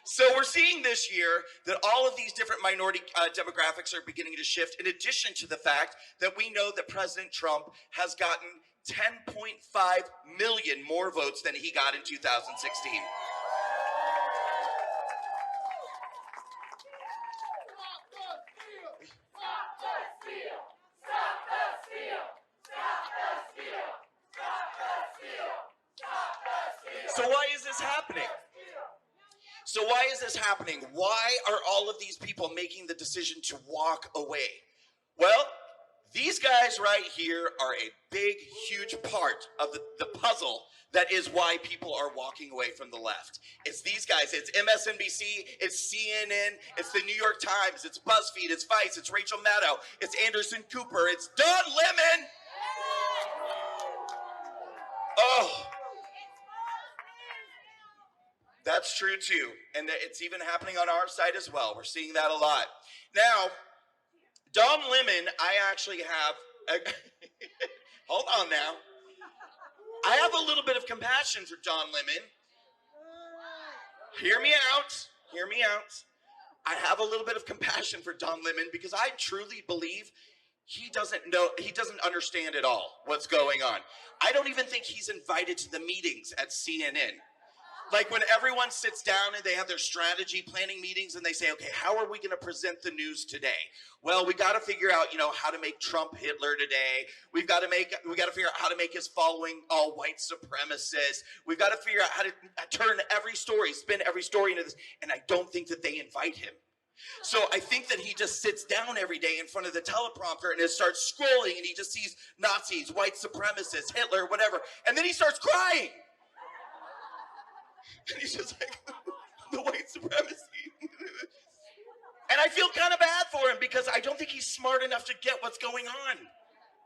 So we're seeing this year that all of these different minority demographics are beginning to shift, in addition to the fact that we know that President Trump has gotten 10.5 million more votes than he got in 2016. So why is this happening? Why are all of these people making the decision to walk away? Well, these guys right here are a big, huge part of the puzzle that is why people are walking away from the left. It's these guys. It's MSNBC, it's CNN, it's the New York Times, it's BuzzFeed, it's Vice, it's Rachel Maddow, it's Anderson Cooper, it's Don Lemon. Oh, that's true too. And it's even happening on our side as well. We're seeing that a lot. Now, Don Lemon, I actually have, hold on now. I have a little bit of compassion for Don Lemon. Hear me out. I have a little bit of compassion for Don Lemon because I truly believe he doesn't understand at all what's going on. I don't even think he's invited to the meetings at CNN. Like when everyone sits down and they have their strategy planning meetings and they say, okay, how are we going to present the news today? Well, we got to figure out, how to make Trump Hitler today. We got to figure out how to make his following all white supremacists. We've got to figure out how to turn spin every story into this. And I don't think that they invite him. So I think that he just sits down every day in front of the teleprompter and starts scrolling and he just sees Nazis, white supremacists, Hitler, whatever. And then he starts crying. And he's just like, the white supremacy. And I feel kind of bad for him because I don't think he's smart enough to get what's going on.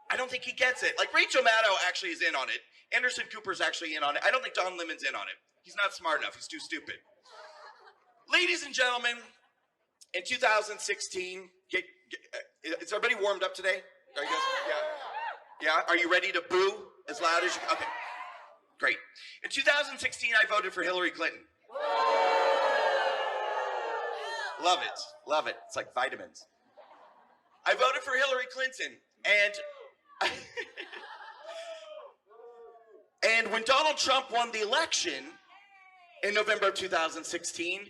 I don't think he gets it. Like Rachel Maddow actually is in on it. Anderson Cooper's actually in on it. I don't think Don Lemon's in on it. He's not smart enough. He's too stupid. Ladies and gentlemen, in 2016, is everybody warmed up today? Are you guys? Yeah? Are you ready to boo as loud as you can? Okay. Great. In 2016, I voted for Hillary Clinton. Love it. It's like vitamins. I voted for Hillary Clinton, and when Donald Trump won the election in November of 2016,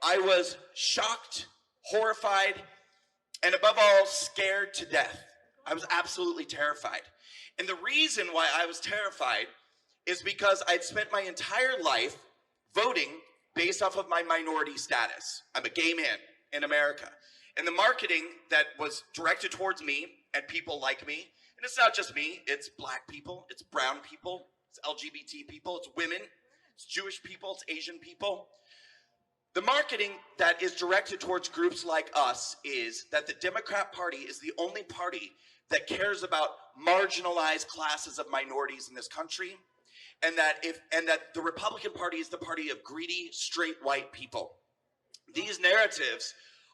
I was shocked, horrified, and above all, scared to death. I was absolutely terrified. And the reason why I was terrified is because I'd spent my entire life voting based off of my minority status. I'm a gay man in America. And the marketing that was directed towards me and people like me, and it's not just me, it's black people, it's brown people, it's LGBT people, it's women, it's Jewish people, it's Asian people. The marketing that is directed towards groups like us is that the Democrat Party is the only party that cares about marginalized classes of minorities in this country, and that the Republican Party is the party of greedy, straight white people. These narratives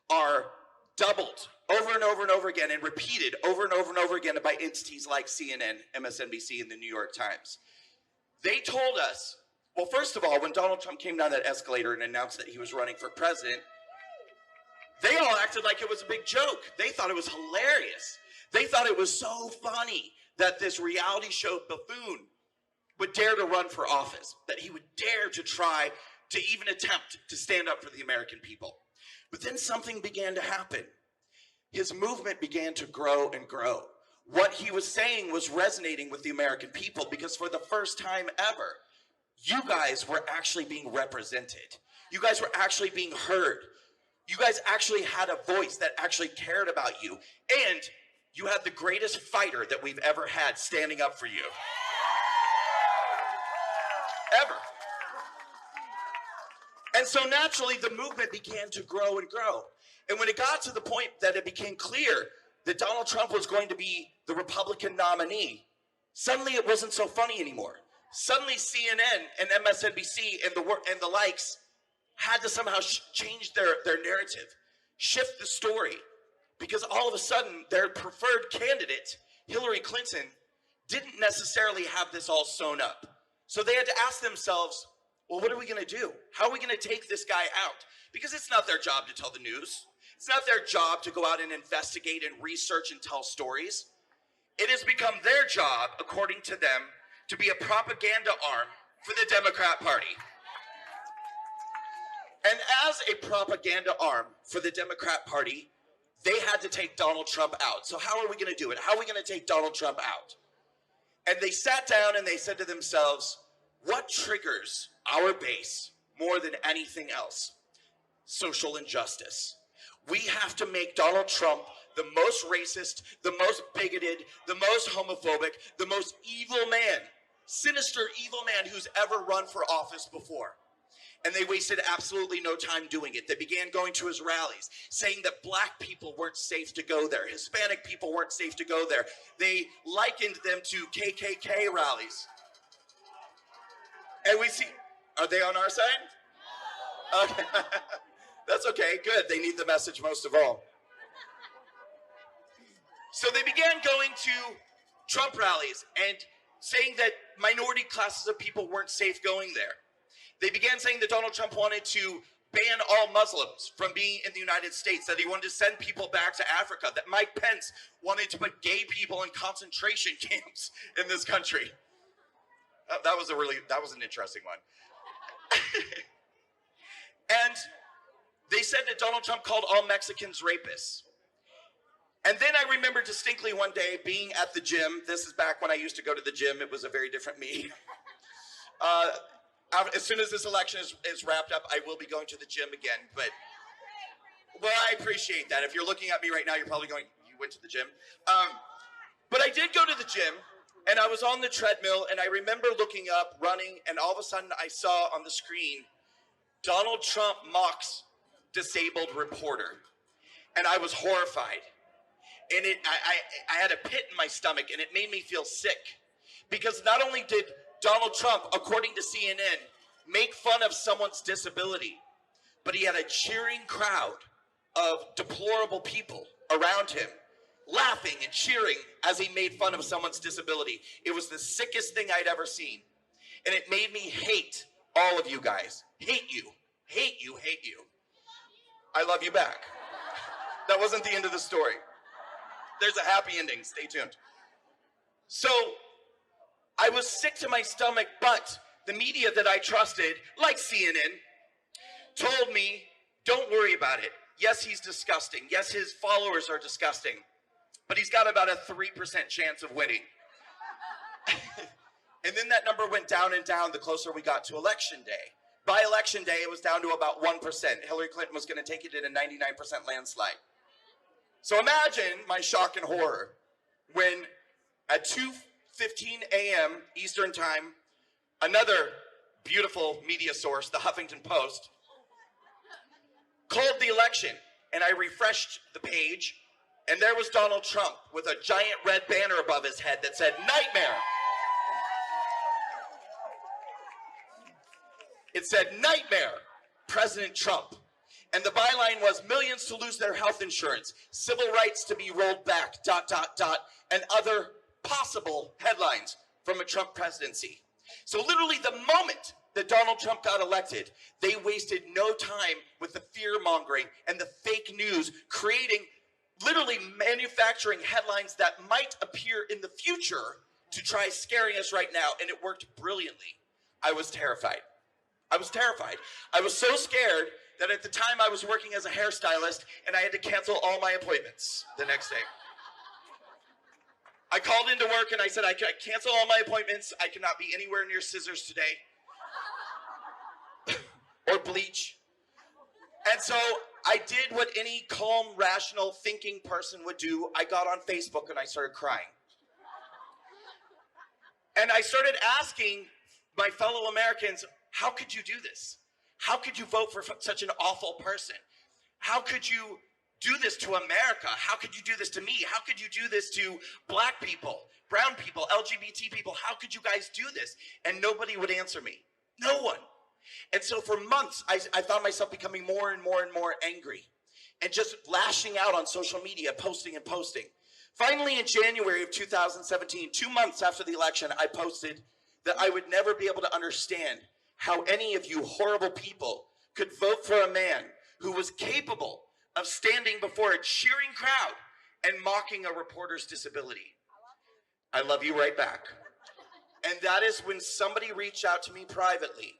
are doubled over and over and over again and repeated over and over and over again by entities like CNN, MSNBC, and the New York Times. They told us, well, first of all, when Donald Trump came down that escalator and announced that he was running for president, they all acted like it was a big joke. They thought it was hilarious. They thought it was so funny that this reality show buffoon would dare to run for office, that he would dare to try to even attempt to stand up for the American people. But then something began to happen. His movement began to grow and grow. What he was saying was resonating with the American people because for the first time ever, you guys were actually being represented. You guys were actually being heard. You guys actually had a voice that actually cared about you. And you had the greatest fighter that we've ever had standing up for you. Ever. And so naturally, the movement began to grow and grow. And when it got to the point that it became clear that Donald Trump was going to be the Republican nominee, suddenly it wasn't so funny anymore. Suddenly CNN and MSNBC and the likes had to somehow change their narrative, shift the story, because all of a sudden their preferred candidate, Hillary Clinton, didn't necessarily have this all sewn up. So they had to ask themselves, well, what are we going to do? How are we going to take this guy out? Because it's not their job to tell the news. It's not their job to go out and investigate and research and tell stories. It has become their job, according to them, to be a propaganda arm for the Democrat Party. And as a propaganda arm for the Democrat Party, they had to take Donald Trump out. So how are we going to do it? How are we going to take Donald Trump out? And they sat down and they said to themselves, what triggers our base more than anything else? Social injustice. We have to make Donald Trump the most racist, the most bigoted, the most homophobic, the most evil man, sinister evil man who's ever run for office before. And they wasted absolutely no time doing it. They began going to his rallies, saying that black people weren't safe to go there. Hispanic people weren't safe to go there. They likened them to KKK rallies. And we see, are they on our side? Okay. That's okay, good. They need the message most of all. So they began going to Trump rallies and saying that minority classes of people weren't safe going there. They began saying that Donald Trump wanted to ban all Muslims from being in the United States, that he wanted to send people back to Africa, that Mike Pence wanted to put gay people in concentration camps in this country. That was an interesting one. And they said that Donald Trump called all Mexicans rapists. And then I remember distinctly one day being at the gym. This is back when I used to go to the gym. It was a very different me. As soon as this election is wrapped up, I will be going to the gym again. But, well, I appreciate that. If you're looking at me right now, you're probably going, you went to the gym. But I did go to the gym, and I was on the treadmill, and I remember looking up, running, and all of a sudden I saw on the screen, Donald Trump mocks disabled reporter. And I was horrified. And I had a pit in my stomach, and it made me feel sick. Because not only did Donald Trump, according to CNN, make fun of someone's disability, but he had a cheering crowd of deplorable people around him, laughing and cheering as he made fun of someone's disability. It was the sickest thing I'd ever seen. And it made me hate all of you guys. Hate you. Hate you. Hate you. I love you back. That wasn't the end of the story. There's a happy ending. Stay tuned. So I was sick to my stomach, but the media that I trusted, like CNN, told me, don't worry about it. Yes, he's disgusting. Yes, his followers are disgusting, but he's got about a 3% chance of winning. And then that number went down and down the closer we got to election day. By election day, it was down to about 1%. Hillary Clinton was going to take it in a 99% landslide. So imagine my shock and horror when at 2:15 a.m. Eastern Time, another beautiful media source, the Huffington Post, called the election, and I refreshed the page, and there was Donald Trump with a giant red banner above his head that said, "Nightmare." It said, "Nightmare, President Trump." And the byline was, "Millions to lose their health insurance, civil rights to be rolled back, ... and other possible headlines from a Trump presidency. So literally the moment that Donald Trump got elected, they wasted no time with the fear-mongering and the fake news, creating, literally manufacturing headlines that might appear in the future to try scaring us right now, and it worked brilliantly. I was terrified. I was terrified. I was so scared that at the time I was working as a hairstylist and I had to cancel all my appointments the next day. I called into work and I said, I cancel all my appointments. I cannot be anywhere near scissors today. Or bleach. And so I did what any calm, rational, thinking person would do. I got on Facebook and I started crying. And I started asking my fellow Americans, how could you do this? How could you vote for such an awful person? How could you do this to America? How could you do this to me? How could you do this to black people, brown people, LGBT people? How could you guys do this? And nobody would answer me. No one. And so for months, I found myself becoming more and more and more angry and just lashing out on social media, posting and posting. Finally, in January of 2017, 2 months after the election, I posted that I would never be able to understand how any of you horrible people could vote for a man who was capable of standing before a cheering crowd and mocking a reporter's disability. I love you right back. And that is when somebody reached out to me privately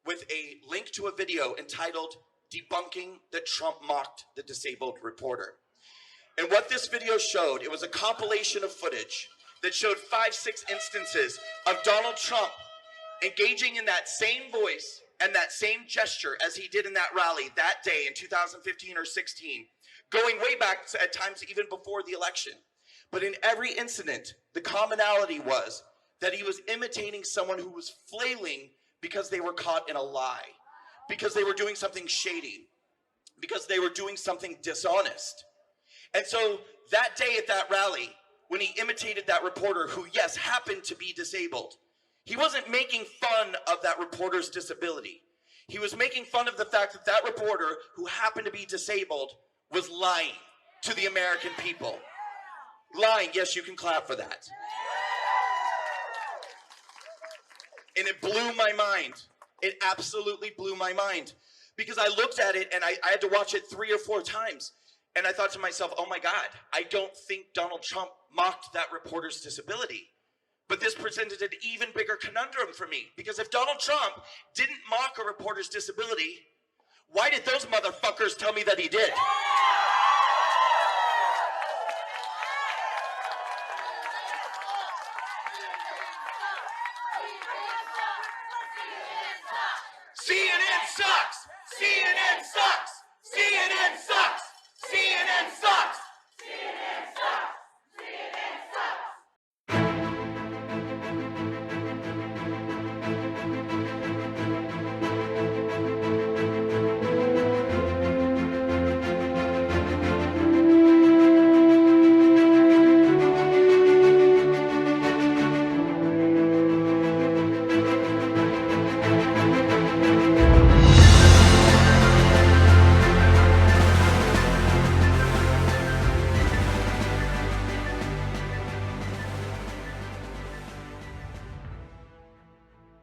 with a link to a video entitled "Debunking that Trump Mocked the Disabled Reporter." And what this video showed, it was a compilation of footage that showed 5-6 instances of Donald Trump engaging in that same voice and that same gesture as he did in that rally that day in 2015 or 16, going way back at times even before the election. But in every incident, the commonality was that he was imitating someone who was flailing because they were caught in a lie, because they were doing something shady, because they were doing something dishonest. And so that day at that rally, when he imitated that reporter who, yes, happened to be disabled, he wasn't making fun of that reporter's disability. He was making fun of the fact that that reporter who happened to be disabled was lying to the American people. Lying, yes, you can clap for that. And it blew my mind. It absolutely blew my mind. Because I looked at it and I had to watch it 3 or 4 times. And I thought to myself, oh my God, I don't think Donald Trump mocked that reporter's disability. But this presented an even bigger conundrum for me. Because if Donald Trump didn't mock a reporter's disability, why did those motherfuckers tell me that he did? CNN sucks! CNN sucks!